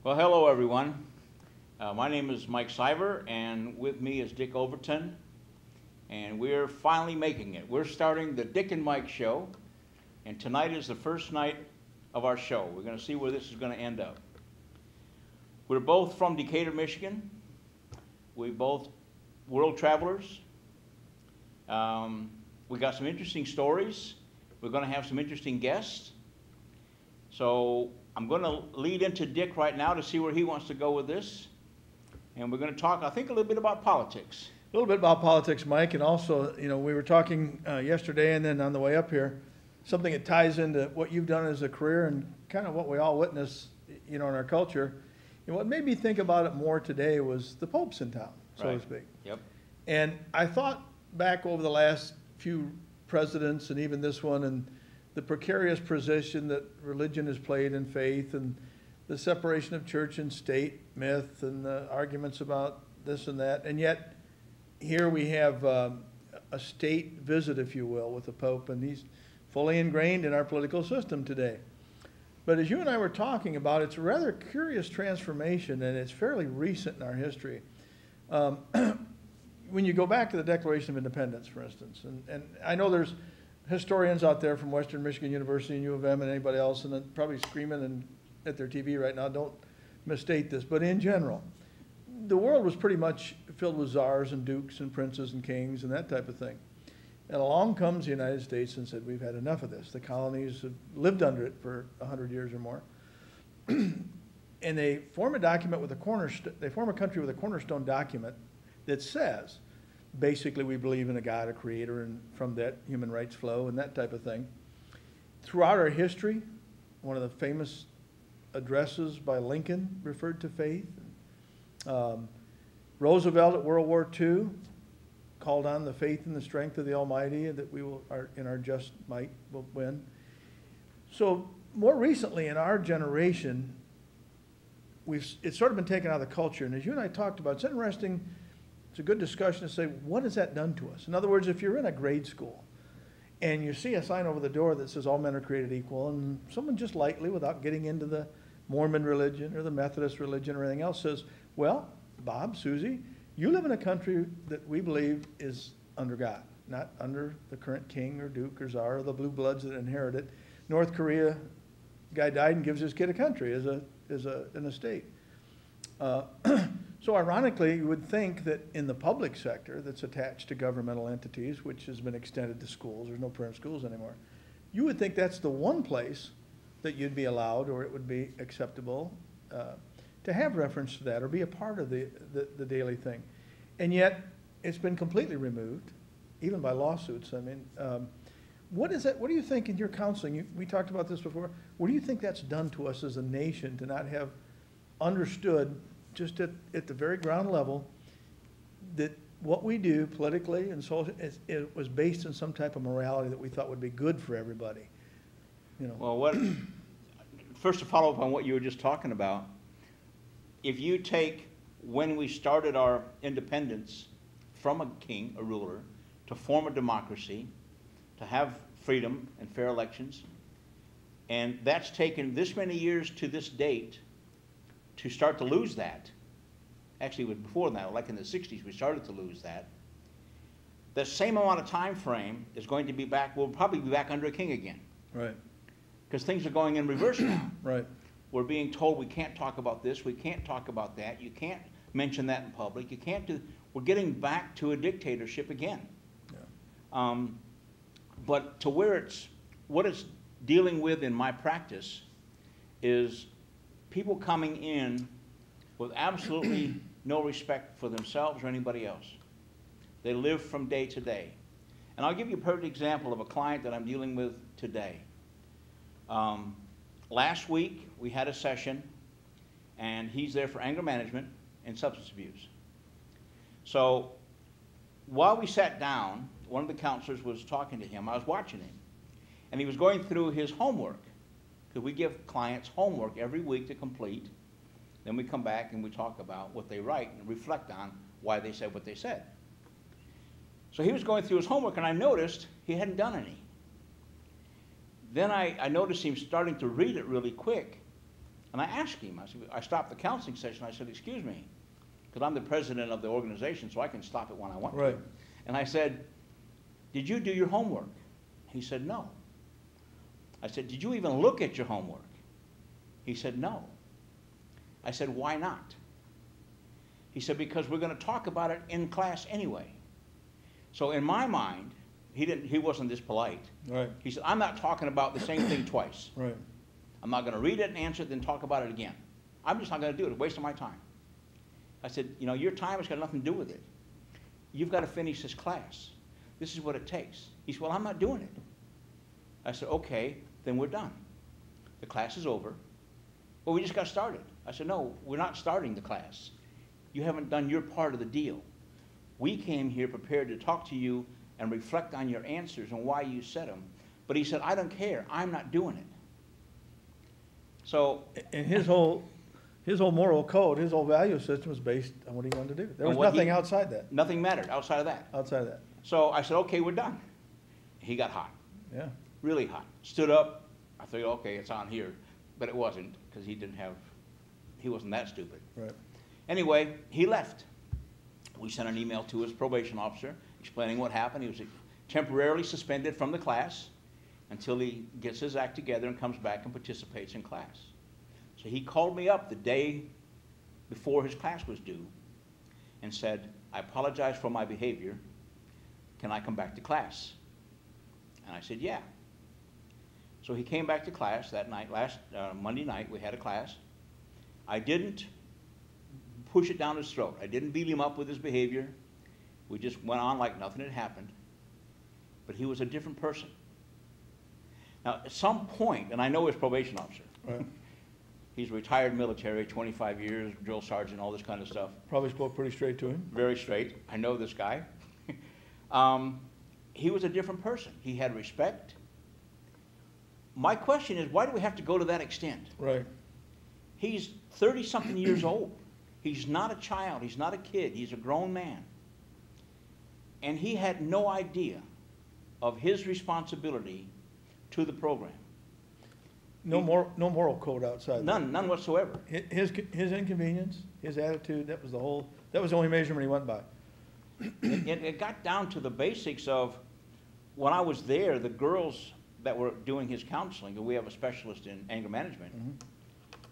Well, hello everyone. My name is Mike Siver, and with me is Dick Overton, and we're finally making it. We're starting the Dick and Mike show, and tonight is the first night of our show. We're going to see where this is going to end up. We're both from Decatur, Michigan. We're both world travelers. We got some interesting stories. We're going to have some interesting guests. So I'm going to lead into Dick right now to see where he wants to go with this. And we're going to talk, I think, a little bit about politics. A little bit about politics, Mike, and also, we were talking yesterday and then on the way up here, something that ties into what you've done as a career and kind of what we all witness, in our culture. And what made me think about it more today was the Pope's in town, so to speak. Yep. And I thought back over the last few presidents and even this one, and the precarious position that religion has played in faith, and the separation of church and state myth, and the arguments about this and that. And yet, here we have a state visit, if you will, with the Pope, and he's fully ingrained in our political system today. But as you and I were talking about, it's a rather curious transformation, and it's fairly recent in our history. When you go back to the Declaration of Independence, for instance, and I know there's historians out there from Western Michigan University and U of M and anybody else, and probably screaming at their TV right now, don't misstate this, but in general, the world was pretty much filled with czars and dukes and princes and kings and that type of thing. And along comes the United States and said, we've had enough of this. The colonies have lived under it for 100 years or more. And they form a document with they form a country with a cornerstone document that says, basically, we believe in a God, a creator, and from that human rights flow and that type of thing. Throughout our history, one of the famous addresses by Lincoln referred to faith. Roosevelt at World War II called on the faith and the strength of the Almighty, that we will, in our just might, will win. So more recently in our generation, it's sort of been taken out of the culture. And as you and I talked about, it's interesting. It's a good discussion to say, what has that done to us? In other words, if you're in a grade school and you see a sign over the door that says all men are created equal, and someone just lightly, without getting into the Mormon religion or the Methodist religion or anything else, says, well, Bob, Susie, you live in a country that we believe is under God, not under the current king or duke or czar or the blue bloods that inherit it. North Korea, guy died and gives his kid a country as an estate. So ironically, you would think that in the public sector that's attached to governmental entities, which has been extended to schools, there's no parent schools anymore, you would think that's the one place that you'd be allowed, or it would be acceptable to have reference to that or be a part of the daily thing. And yet, it's been completely removed, even by lawsuits. I mean, what is that? What do you think in your counseling? We talked about this before. What do you think that's done to us as a nation to not have understood, just at the very ground level, that what we do politically and socially, it was based on some type of morality that we thought would be good for everybody? Well, first to follow up on what you were just talking about, if you take when we started our independence from a king, a ruler, to form a democracy, to have freedom and fair elections, and that's taken this many years to this date to start to lose that. Actually, it was before that, like in the 60s, we started to lose that. The same amount of time frame is going to be back, we'll probably be back under a king again. Right. Because things are going in reverse now. Right. We're being told we can't talk about this, we can't talk about that, you can't mention that in public, you can't do, we're getting back to a dictatorship again. Yeah. But to where what it's dealing with in my practice is people coming in with absolutely no respect for themselves or anybody else. They live from day to day. And I'll give you a perfect example of a client that I'm dealing with today. Last week, we had a session, and he's there for anger management and substance abuse. So while we sat down, one of the counselors was talking to him. I was watching him, and he was going through his homework, because we give clients homework every week to complete. Then we come back and we talk about what they write and reflect on why they said what they said. So he was going through his homework, and I noticed he hadn't done any. Then I noticed him starting to read it really quick, And I asked him, I stopped the counseling session, I said, excuse me, because I'm the president of the organization, so I can stop it when I want to. Right. And I said, did you do your homework? He said, no. I said, did you even look at your homework? He said, no. I said, why not? He said, because we're going to talk about it in class anyway. So in my mind, he wasn't this polite. Right. He said, I'm not talking about the same thing twice. Right. I'm not going to read it and answer it, then talk about it again. I'm just not going to do it. It's a waste of my time. I said, you know, your time has got nothing to do with it. You've got to finish this class. This is what it takes. He said, well, I'm not doing it. I said, okay, then we're done. The class is over. Well, we just got started. I said, no, we're not starting the class. You haven't done your part of the deal. We came here prepared to talk to you and reflect on your answers and why you said them. But he said, I don't care. I'm not doing it. So, And his whole moral code, his whole value system was based on what he wanted to do. There was nothing outside that. Nothing mattered outside of that. Outside of that. So I said, okay, we're done. He got hot. Yeah. Really hot. Stood up. I thought, okay, it's on here. But it wasn't, because he wasn't that stupid. Right. Anyway, he left. We sent an email to his probation officer explaining what happened. He was temporarily suspended from the class until he gets his act together and comes back and participates in class. So he called me up the day before his class was due and said, I apologize for my behavior. Can I come back to class? And I said, yeah. So he came back to class that night, Monday night, we had a class. I didn't push it down his throat. I didn't beat him up with his behavior. We just went on like nothing had happened. But he was a different person. Now, at some point, and I know his probation officer. Right. He's retired military, 25 years, drill sergeant, all this kind of stuff. Probably spoke pretty straight to him. Very straight. I know this guy. He was a different person. He had respect. My question is, why do we have to go to that extent? Right. He's 30-something years old. He's not a child. He's not a kid. He's a grown man. And he had no idea of his responsibility to the program. No moral code outside. None whatsoever. His inconvenience, his attitude, that was the only measurement he went by. It got down to the basics of, when I was there, the girls that were doing his counseling, and we have a specialist in anger management,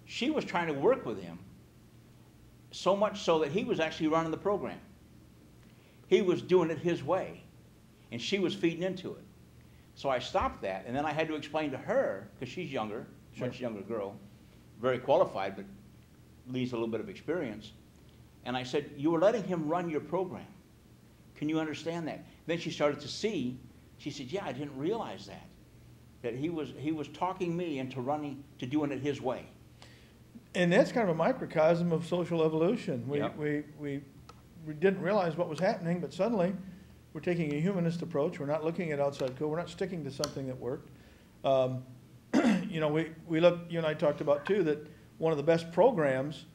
she was trying to work with him, so much so that he was actually running the program. He was doing it his way, and she was feeding into it. So I stopped that, and then I had to explain to her, because she's younger, much younger girl, very qualified, but needs a little bit of experience. And I said, you were letting him run your program. Can you understand that? Then she started to see, she said, yeah, I didn't realize that he was talking me into doing it his way. And that's kind of a microcosm of social evolution. Yep. We didn't realize what was happening, but suddenly we're taking a humanist approach. We're not looking at outside code. We're not sticking to something that worked. You know, we look, you and I talked about too, that one of the best programs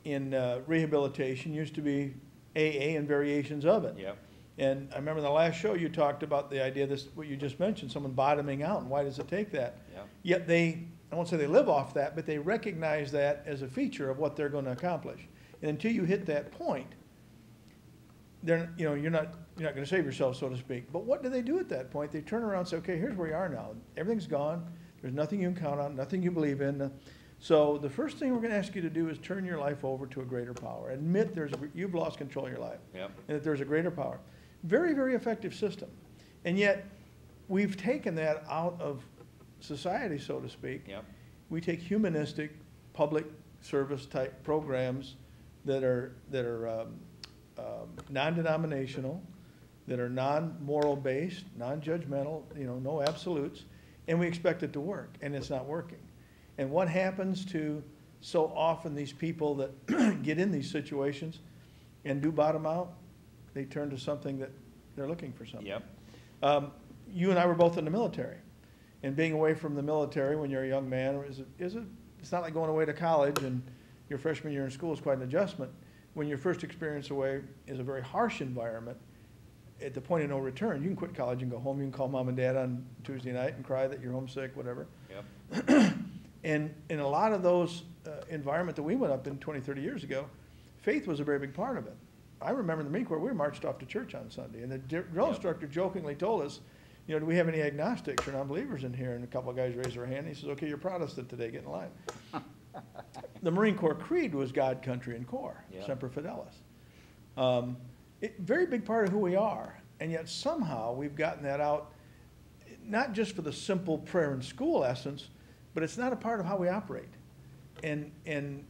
in rehabilitation used to be AA and variations of it. Yep. And I remember in the last show you talked about the idea, what you just mentioned, someone bottoming out, and why does it take that? Yep. Yet I won't say they live off that, but they recognize that as a feature of what they're going to accomplish. And until you hit that point, you're not going to save yourself, so to speak. But what do they do at that point? They turn around and say, okay, here's where you are now. Everything's gone. There's nothing you can count on, nothing you believe in. So the first thing we're going to ask you to do is turn your life over to a greater power. Admit you've lost control of your life. Yep. And that there's a greater power. Very, very effective system. And yet we've taken that out of society, so to speak. Yep. We take humanistic public service type programs that are non-denominational, that are non-moral based, non-judgmental, no absolutes, and we expect it to work, and it's not working. And what happens to so often these people that get in these situations and do bottom out? They turn to something that they're looking for something. Yep. You and I were both in the military, and being away from the military when you're a young man it's not like going away to college and your freshman year in school is quite an adjustment. When your first experience away is a very harsh environment, at the point of no return, you can quit college and go home. You can call mom and dad on Tuesday night and cry that you're homesick, whatever. Yep. And a lot of those environment that we went up in 20, 30 years ago, faith was a very big part of it. I remember in the Marine Corps, we were marched off to church on Sunday, and the drill instructor jokingly told us, you know, do we have any agnostics or non-believers in here? And a couple of guys raised their hand. He says, okay, you're Protestant today, get in line. The Marine Corps creed was God, country, and corps, Semper Fidelis. Very big part of who we are, and yet somehow we've gotten that out, not just for the simple prayer and school essence, but it's not a part of how we operate. And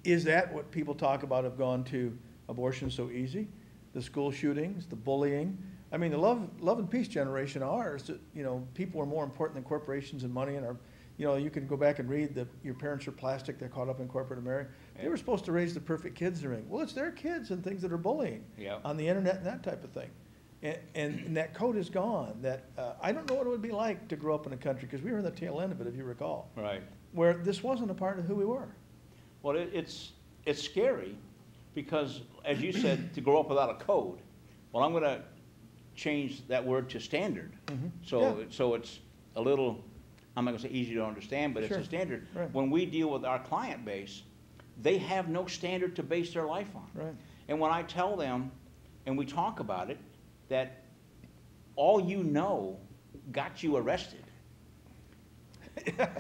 is that what people talk about have gone to abortion so easy? The school shootings, the bullying. I mean, the love and peace generation, ours, you know, people are more important than corporations and money. And our, you know, you can go back and read that your parents are plastic, they're caught up in corporate America. They were supposed to raise the perfect kids to ring. Well, it's their kids and things that are bullying on the internet and that type of thing. And that code is gone. That I don't know what it would be like to grow up in a country, because we were in the tail end of it, if you recall. Right. Where this wasn't a part of who we were. Well, it's scary because, as you said, to grow up without a code. Well, I'm going to change that word to standard. So it's a little, I'm not going to say easy to understand, but it's a standard. Right. When we deal with our client base, they have no standard to base their life on. Right. And when I tell them, and we talk about it, that all you know got you arrested,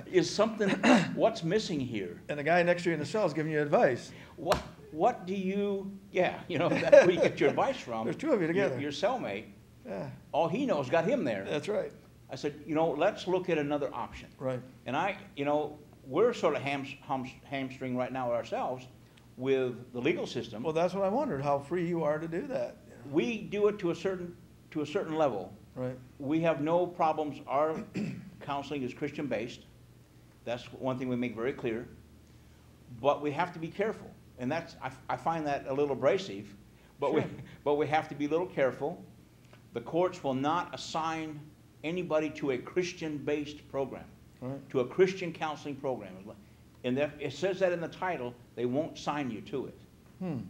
is something, what's missing here? And the guy next to you in the cell is giving you advice. What do you, you know, that's where you get your advice from. There's two of you together. Your cellmate. Yeah. All he knows got him there. That's right. I said, you know, let's look at another option. Right. And you know, we're sort of hamstring right now ourselves with the legal system. Well, that's what I wondered, how free you are to do that. We do it to a certain level. Right. We have no problems. Our counseling is Christian-based. That's one thing we make very clear. But we have to be careful. And that's, I find that a little abrasive. But, we have to be a little careful. The courts will not assign anybody to a Christian-based program, to a Christian counseling program. And it says that in the title, they won't sign you to it.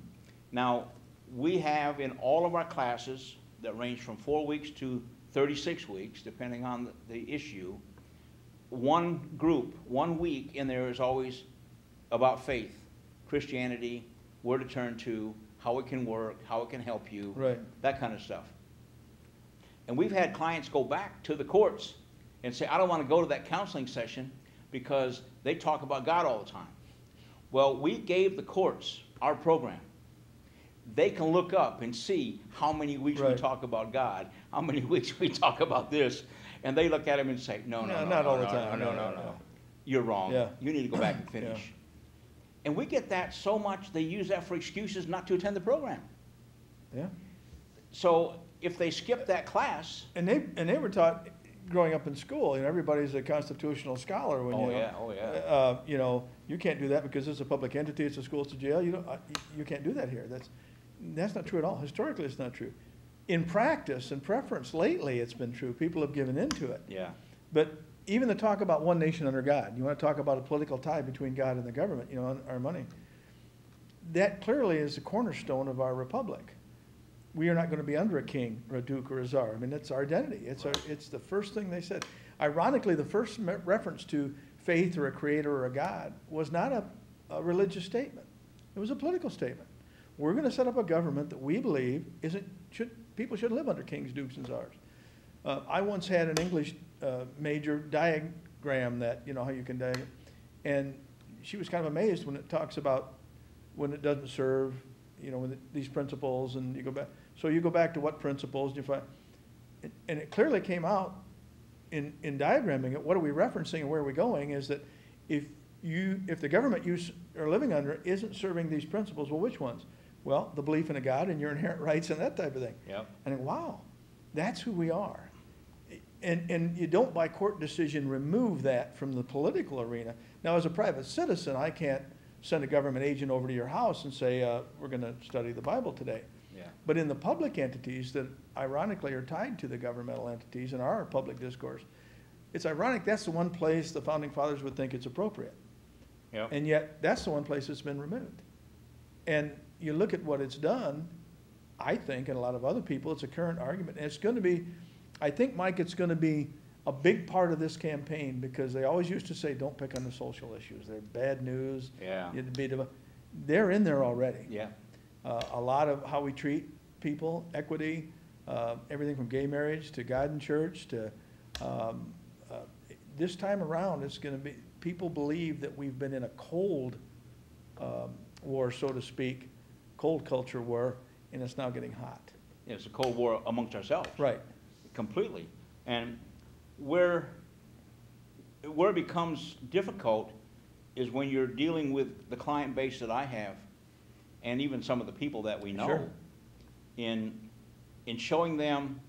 Now, we have in all of our classes that range from 4 weeks to 36 weeks, depending on the issue, one group, 1 week in there is always about faith, Christianity, where to turn to, how it can work, how it can help you, that kind of stuff. And we've had clients go back to the courts and say, I don't want to go to that counseling session because they talk about God all the time. Well, we gave the courts our program. They can look up and see how many weeks we talk about God, how many weeks we talk about this, and they look at him and say, no, not all the time. No. You're wrong. You need to go back and finish. And we get that so much, they use that for excuses not to attend the program. So if they skip that class. And they were taught growing up in school, you know, everybody's a constitutional scholar. When you know, you can't do that because it's a public entity, it's a school, it's a jail. You can't do that here. That's not true at all. Historically, it's not true. In practice and preference, lately it's been true. People have given into it. But even the talk about one nation under God, you want to talk about a political tie between God and the government, you know, our money. That clearly is the cornerstone of our republic. We are not going to be under a king or a duke or a czar. I mean, it's our identity. It's the first thing they said. Ironically, the first reference to faith or a creator or a God was not a religious statement. It was a political statement. We're going to set up a government that we believe people should live under kings, dukes, and czars. I once had an English major diagram that, you know, how you can diagram, and she was kind of amazed when it talks about when it doesn't serve, you know, these principles, and you go back. So you go back to what principles, and you find, and it clearly came out in diagramming it. What are we referencing and where are we going? Is that if the government you are living under isn't serving these principles, well, which ones? Well, the belief in a God and your inherent rights and that type of thing. And wow, that's who we are. And you don't, by court decision, remove that from the political arena. Now, as a private citizen, I can't send a government agent over to your house and say, we're going to study the Bible today. But in the public entities that ironically are tied to the governmental entities in our public discourse, it's ironic that's the one place the Founding Fathers would think it's appropriate. And yet, that's the one place it's been removed. And you look at what it's done, I think, and a lot of other people, it's a current argument. And it's going to be, I think, Mike, it's going to be a big part of this campaign, because they always used to say, don't pick on the social issues. They're bad news. Yeah. They're in there already. Yeah. A lot of how we treat people, equity, everything from gay marriage to God in church to, this time around, it's going to be, people believe that we've been in a cold war, so to speak, cold culture war, and it's now getting hot. Yeah, it's a Cold War amongst ourselves. Right. Completely. And where it becomes difficult is when you're dealing with the client base that I have, and even some of the people that we know, Sure. in showing them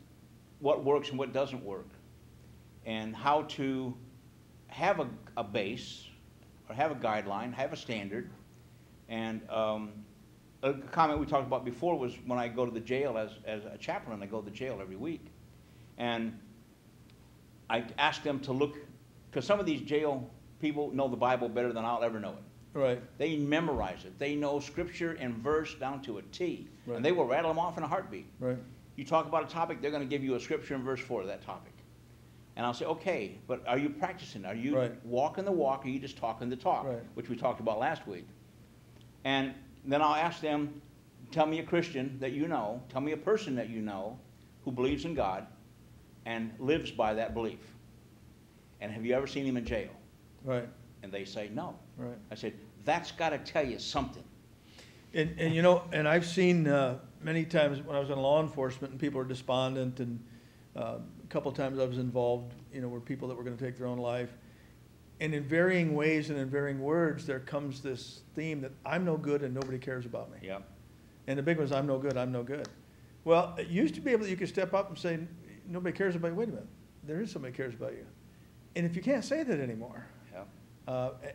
what works and what doesn't work, and how to have a base, or have a guideline, have a standard. And a comment we talked about before was when I go to the jail as a chaplain, I go to the jail every week. And I ask them to look, because some of these jail people know the Bible better than I'll ever know it. Right. They memorize it. They know scripture and verse down to a T. Right. And they will rattle them off in a heartbeat. Right. You talk about a topic, they're going to give you a scripture and verse for that topic. And I'll say, okay, but are you practicing? Are you Right. walking the walk, or are you just talking the talk? Right. Which we talked about last week. And then I'll ask them, tell me a Christian that you know, tell me a person that you know who believes in God and lives by that belief. And have you ever seen him in jail? Right. And they say no. Right. I said, that's got to tell you something. And you know, and I've seen many times when I was in law enforcement and people are despondent, and a couple of times I was involved, you know, where people that were going to take their own life. And in varying ways and in varying words, there comes this theme that I'm no good and nobody cares about me. Yep. And the big one is I'm no good, I'm no good. Well, it used to be able that you could step up and say, nobody cares about you. Wait a minute, there is somebody who cares about you. And if you can't say that anymore, Yep.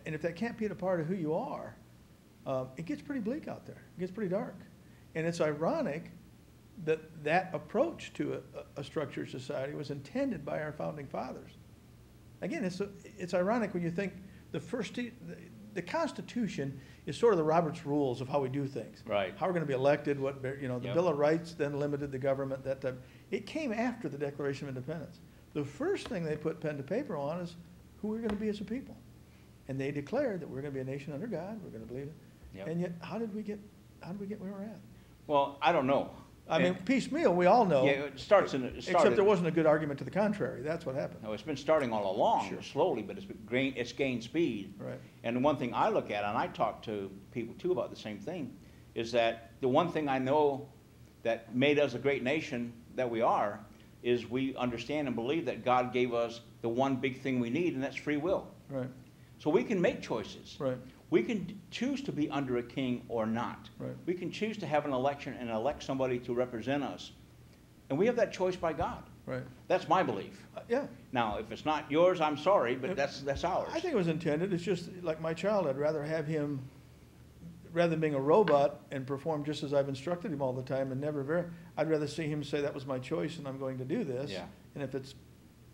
and if that can't be a part of who you are, it gets pretty bleak out there. It gets pretty dark. And it's ironic that that approach to a structured society was intended by our founding fathers. Again, it's ironic when you think the Constitution is sort of the Robert's Rules of how we do things. Right. How we're going to be elected, what, you know, the Yep. Bill of Rights then limited the government, that type. It came after the Declaration of Independence. The first thing they put pen to paper on is who we're going to be as a people. And they declared that we're going to be a nation under God, we're going to believe it. Yep. And yet, how did we get where we're at? Well, I don't know. I mean, piecemeal, we all know. Yeah, it starts in Except there wasn't a good argument to the contrary. That's what happened. No, it's been starting all along, Sure. slowly, but it's gained speed. Right. And the one thing I look at, and I talk to people too about the same thing, is that the one thing I know that made us a great nation that we are, is we understand and believe that God gave us the one big thing we need, and that's free will. Right. So we can make choices. Right. We can choose to be under a king or not. Right. We can choose to have an election and elect somebody to represent us. And we have that choice by God. Right. That's my belief. Yeah. Now, if it's not yours, I'm sorry, but that's ours. I think it was intended. It's just like my child. I'd rather have him, rather than being a robot and perform just as I've instructed him all the time and never I'd rather see him say that was my choice and I'm going to do this. Yeah. And if it's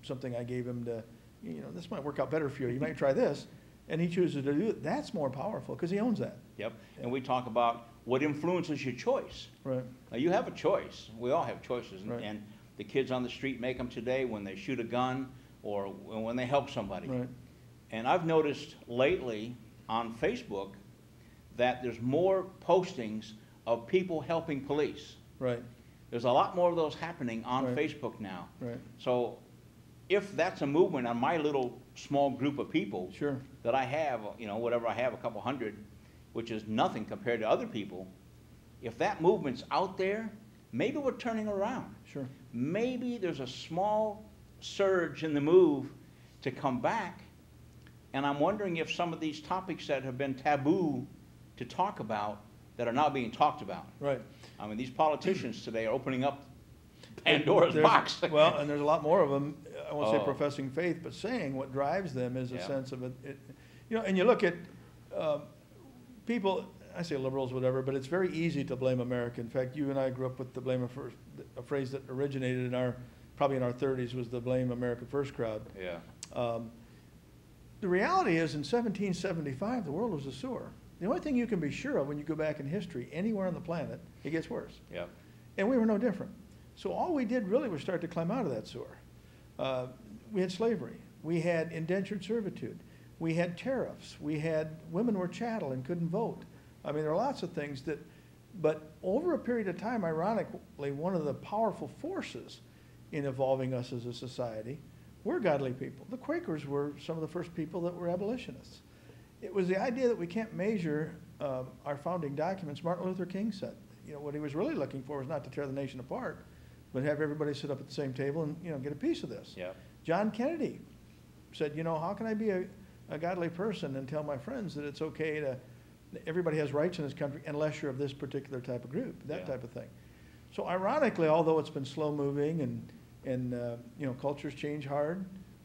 something I gave him to, you know, this might work out better for you. You might try this. And he chooses to do it. That's more powerful because he owns that. Yep. And we talk about what influences your choice. Right. Now, you have a choice. We all have choices. Right. And the kids on the street make them today when they shoot a gun or when they help somebody. Right. And I've noticed lately on Facebook that there's more postings of people helping police. Right. There's a lot more of those happening on Right. Facebook now. Right. So if that's a movement on my little small group of people Sure. that I have, you know, whatever I have, a couple hundred, which is nothing compared to other people, if that movement's out there, maybe we're turning around. Sure. Maybe there's a small surge in the move to come back, and I'm wondering if some of these topics that have been taboo to talk about that are now being talked about. Right. I mean, these politicians today are opening up Pandora's There's- box. Well, and there's a lot more of them, I won't say Oh. professing faith, but saying what drives them is a Yeah. sense of it. You know, and you look at people, I say liberals, whatever, but it's very easy to blame America. In fact, you and I grew up with the blame of first, a phrase that originated in probably in our 30s was the blame America first crowd. Yeah. The reality is in 1775, the world was a sewer. The only thing you can be sure of when you go back in history, anywhere on the planet, it gets worse. Yep. And we were no different. So all we did really was start to climb out of that sewer. we had slavery. We had indentured servitude. We had tariffs. We had women were chattel and couldn't vote. I mean, there are lots of things that, but over a period of time, ironically, one of the powerful forces in evolving us as a society were godly people. The Quakers were some of the first people that were abolitionists. It was the idea that we can't measure our founding documents. Martin Luther King said, you know, what he was really looking for was not to tear the nation apart, but have everybody sit up at the same table and, you know, get a piece of this. Yeah. John Kennedy said, you know, how can I be a godly person and tell my friends that it's okay to, everybody has rights in this country unless you're of this particular type of group, that type of thing. So ironically, although it's been slow moving and you know, cultures change hard,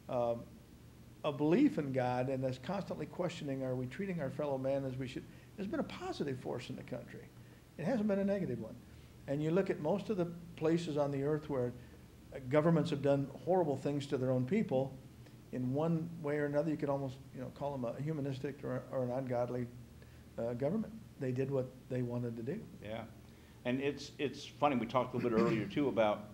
a belief in God and us constantly questioning, are we treating our fellow man as we should, has been a positive force in the country. It hasn't been a negative one. And you look at most of the places on the earth where governments have done horrible things to their own people, in one way or another, you could almost, you know, call them a humanistic or an ungodly government. They did what they wanted to do. Yeah. And it's funny, we talked a little bit earlier too about,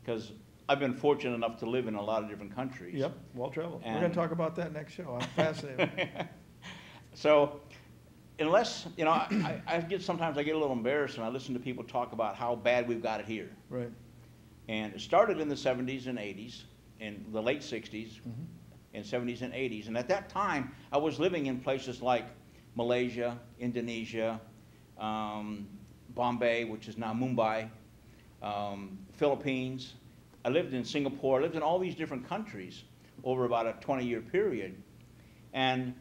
because I've been fortunate enough to live in a lot of different countries. Yep, well traveled. We're going to talk about that next show. I'm fascinated. So, unless, you know, sometimes I get a little embarrassed when I listen to people talk about how bad we've got it here. Right. And it started in the 70s and 80s, in the late 60s, and 70s and 80s. And at that time, I was living in places like Malaysia, Indonesia, Bombay, which is now Mumbai, Philippines. I lived in Singapore. I lived in all these different countries over about a 20-year period. And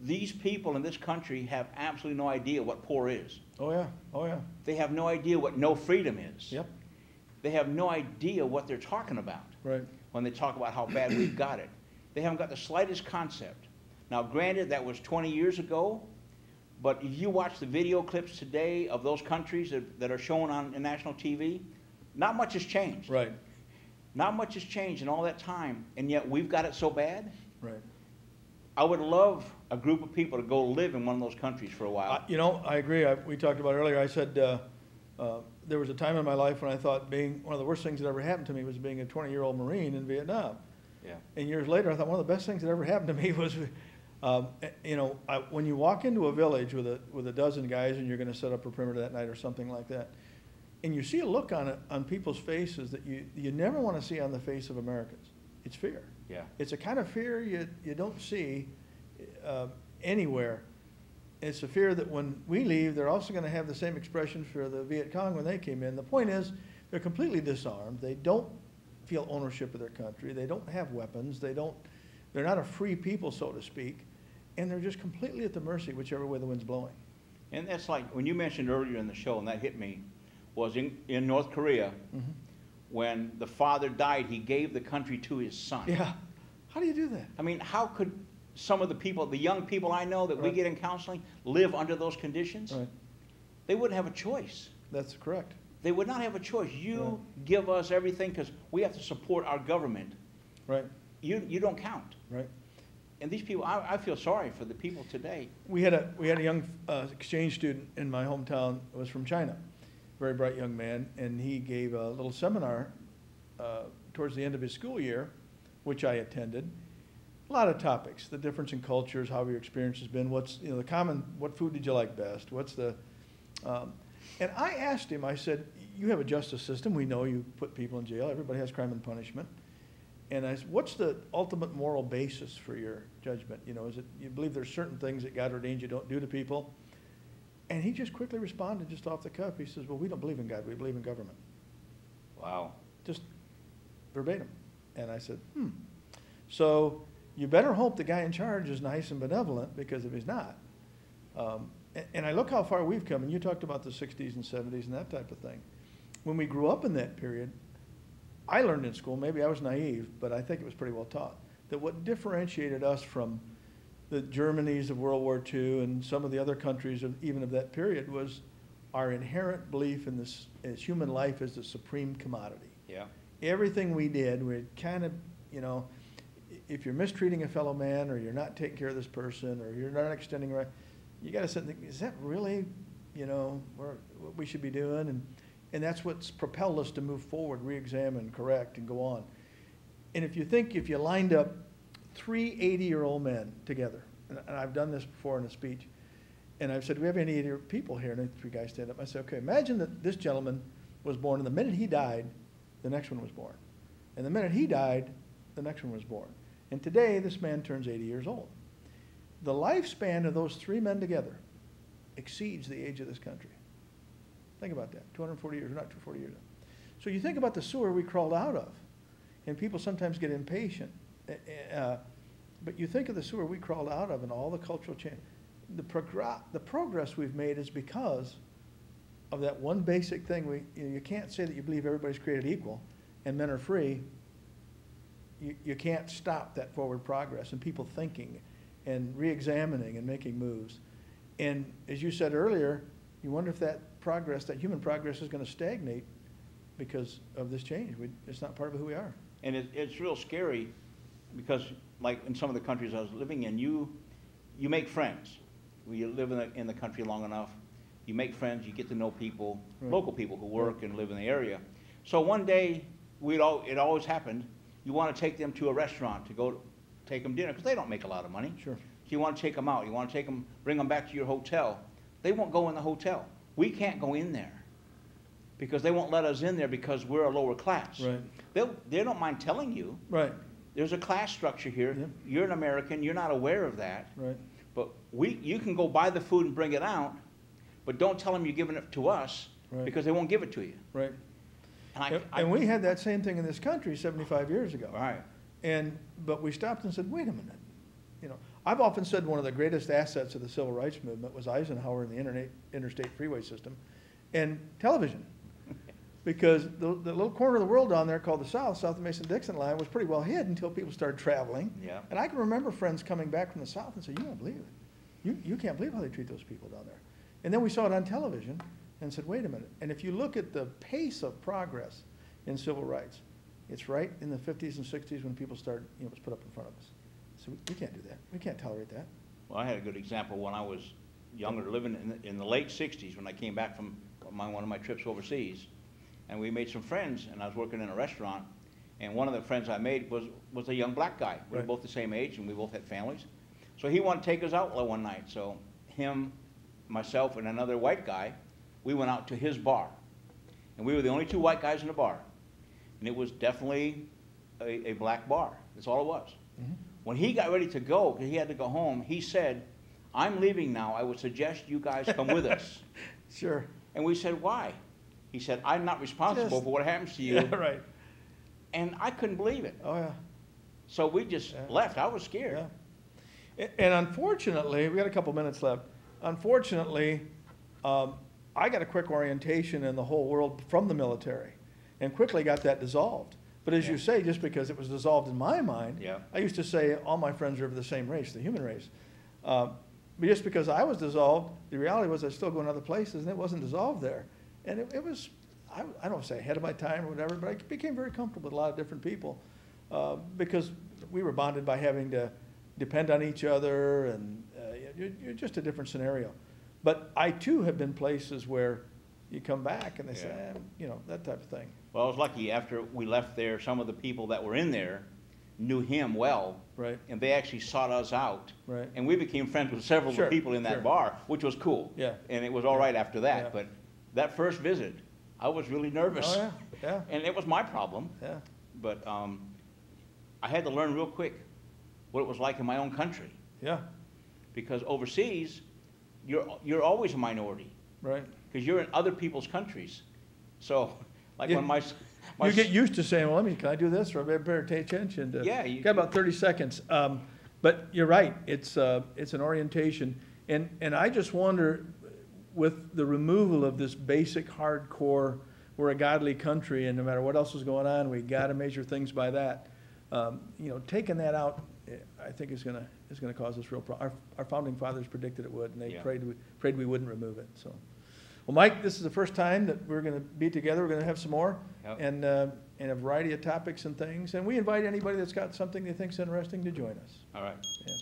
these people in this country have absolutely no idea what poor is. Oh, yeah. Oh, yeah. They have no idea what no freedom is. Yep. They have no idea what they're talking about Right. when they talk about how bad we've got it. They haven't got the slightest concept. Now, granted, that was 20 years ago, but if you watch the video clips today of those countries that are shown on national TV, not much has changed. Right. Not much has changed in all that time, and yet we've got it so bad. Right. I would love a group of people to go live in one of those countries for a while. You know, I agree. We talked about it earlier. I said there was a time in my life when I thought being one of the worst things that ever happened to me was being a 20-year-old Marine in Vietnam. Yeah. And years later, I thought one of the best things that ever happened to me was, you know, when you walk into a village with a dozen guys and you're going to set up a perimeter that night or something like that, and you see a look on people's faces that you never want to see on the face of Americans. It's fear. Yeah. It's a kind of fear you don't see anywhere. It's a fear that when we leave, they're also going to have the same expression for the Viet Cong when they came in. The point is, they're completely disarmed. They don't feel ownership of their country. They don't have weapons. They're not a free people, so to speak, and they're just completely at the mercy whichever way the wind's blowing. And that's like, when you mentioned earlier in the show, and that hit me, was in North Korea, when the father died, he gave the country to his son. Yeah. How do you do that? I mean, how could some of the people, the young people I know that we get in counseling, live under those conditions? Right. They wouldn't have a choice. That's correct. They would not have a choice. You give us everything because we have to support our government. Right. You don't count. Right. And these people, I feel sorry for the people today. We had a young exchange student in my hometown who was from China, very bright young man, and he gave a little seminar towards the end of his school year, which I attended. A lot of topics: the difference in cultures, how your experience has been, what's the common, what food did you like best, what's the, and I asked him. I said, "You have a justice system. We know you put people in jail. Everybody has crime and punishment." And I said, "What's the ultimate moral basis for your judgment? You know, is it you believe there's certain things that God ordains you don't do to people?" And he just quickly responded, just off the cuff. He says, "Well, we don't believe in God. We believe in government." Wow. Just verbatim. And I said, So you better hope the guy in charge is nice and benevolent, because if he's not, and I look how far we've come, and you talked about the 60s and 70s and that type of thing. When we grew up in that period, I learned in school, maybe I was naive, but I think it was pretty well taught, that what differentiated us from the Germanys of World War II and some of the other countries even of that period was our inherent belief in this as human life as the supreme commodity. Yeah. Everything we did, we kind of, you know, if you're mistreating a fellow man, or you're not taking care of this person, or you're not extending right, you got to sit and think, is that really, you know, what we should be doing? And that's what's propelled us to move forward, re-examine, correct, and go on. And if you think, if you lined up 3 80-year-old men together, and I've done this before in a speech, and I've said, do we have any 80 people here? And 3 guys stand up. I said, okay, imagine that this gentleman was born, and the minute he died, the next one was born. And the minute he died, the next one was born. And today, this man turns 80 years old. The lifespan of those 3 men together exceeds the age of this country. Think about that, 240 years, not 240 years. So you think about the sewer we crawled out of, and people sometimes get impatient. But you think of the sewer we crawled out of and all the cultural change. The progress we've made is because of that one basic thing. You can't say that you believe everybody's created equal and men are free. You can't stop that forward progress and people thinking and re-examining and making moves. And as you said earlier, you wonder if that progress, that human progress, is going to stagnate because of this change. It's not part of who we are. And it's real scary because, like in some of the countries I was living in, you make friends. When you live in the country long enough, you make friends, you get to know people, right. Local people who work and live in the area. So one day, it always happened, you want to take them to a restaurant to go take them dinner, because they don't make a lot of money. Sure. So you want to take them out, you want to take them, bring them back to your hotel. They won't go in the hotel. We can't go in there because they won't let us in there because we're a lower class. Right. They don't mind telling you. Right. There's a class structure here. Yeah. You're an American. You're not aware of that. Right. But you can go buy the food and bring it out, but don't tell them you're giving it to us, right, because they won't give it to you. Right. And we had that same thing in this country 75 years ago. Right. But we stopped and said, wait a minute. You know, I've often said one of the greatest assets of the civil rights movement was Eisenhower and the interstate freeway system and television. Because the little corner of the world down there called the South of Mason-Dixon line, was pretty well hid until people started traveling. Yeah. And I can remember friends coming back from the South and saying, you don't believe it. You can't believe how they treat those people down there. And then we saw it on television and said, wait a minute. And if you look at the pace of progress in civil rights, it's right in the 50s and 60s when people started, it was put up in front of us. So we can't do that. We can't tolerate that. Well, I had a good example when I was younger, living in the late 60s, when I came back from one of my trips overseas. And we made some friends, and I was working in a restaurant, and one of the friends I made was a young black guy. We were both the same age, and we both had families. So he wanted to take us out one night. So him, myself, and another white guy, we went out to his bar. And we were the only 2 white guys in the bar. And it was definitely a black bar. That's all it was. Mm-hmm. When he got ready to go, because he had to go home, he said, I'm leaving now. I would suggest you guys come with us. Sure. And we said, why? He said, I'm not responsible for what happens to you. Yeah, right. And I couldn't believe it. Oh, yeah. So we just left. I was scared. Yeah. And unfortunately, we got a couple minutes left. Unfortunately, I got a quick orientation in the whole world from the military and quickly got that dissolved. But as you say, just because it was dissolved in my mind, I used to say all my friends are of the same race, the human race. But just because I was dissolved, the reality was I was still going other places, and it wasn't dissolved there. And it was, I don't want to say ahead of my time or whatever, but I became very comfortable with a lot of different people because we were bonded by having to depend on each other, and you're just a different scenario. But I, too, have been places where you come back and they say, that type of thing. Well, I was lucky. After we left there, some of the people that were in there knew him well. Right. And they actually sought us out. Right. And we became friends with several of the people in that bar, which was cool. Yeah. And it was all right after that. But that first visit, I was really nervous. Oh, yeah. Yeah. And it was my problem. Yeah. But I had to learn real quick what it was like in my own country. Yeah. Because overseas, you're always a minority. Right. Because you're in other people's countries. So, like when my you get used to saying, well, can I do this? Or I better pay attention to. Yeah. You got about 30 seconds. But you're right. It's an orientation. And I just wonder, with the removal of this basic hardcore, we're a godly country, and no matter what else is going on, we got to measure things by that. Taking that out, I think is going to cause us real problems. Our founding fathers predicted it would, and they prayed we wouldn't remove it. So, well, Mike, this is the first time that we're going to be together. We're going to have some more, and a variety of topics and things. And we invite anybody that's got something they think's interesting to join us. All right. Yeah.